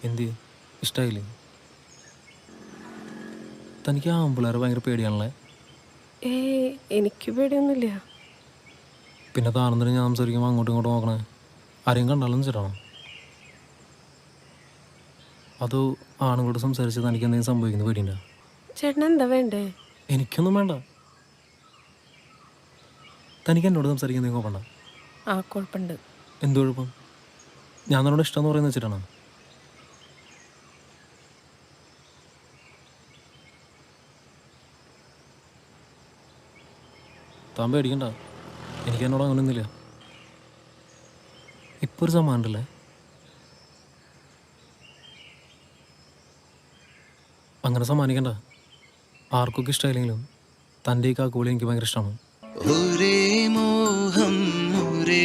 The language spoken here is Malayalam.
എന്ത് ഇഷ്ടമായില്ലേ? തനിക്ക് ആമ്പിള്ളേരെ ഭയങ്കര പേടിയാണല്ലേ? എനിക്ക് പേടിയൊന്നുമില്ല. പിന്നെ താനെന്തിനാ ഞാൻ സംസാരിക്കുമ്പോൾ അങ്ങോട്ടും ഇങ്ങോട്ടും നോക്കണേ? ആരെയും കണ്ടാലും വെച്ചിട്ടാണോ? അതോ ആണുങ്ങളോട് സംസാരിച്ച് തനിക്ക് എന്തെങ്കിലും സംഭവിക്കുന്നത് പേടിയുണ്ടോ? ചേട്ടൻ എന്താ വേണ്ടേ? എനിക്കൊന്നും വേണ്ട. തനിക്ക് എന്നോട് സംസാരിക്കാൻ കുഴപ്പമുണ്ടോ? കുഴപ്പമുണ്ട്. എന്ത് കുഴപ്പം? ഞാൻ തന്നോട് ഇഷ്ടമെന്ന് പറയുന്നത് വെച്ചിട്ടാണോ? താൻ പേടിക്കണ്ട, എനിക്ക് എന്നോട് അങ്ങനെയൊന്നുമില്ല. ഇപ്പോൾ ഒരു സമാനം ഉണ്ടല്ലേ? അങ്ങനെ സമ്മാനിക്കണ്ട. ആർക്കൊക്കെ ഇഷ്ടമായില്ലെങ്കിലും തൻ്റെ ഈ കാക്കുവിളി എനിക്ക് ഭയങ്കര ഇഷ്ടമാണ്. ഒരേ മോഹം ഒരേ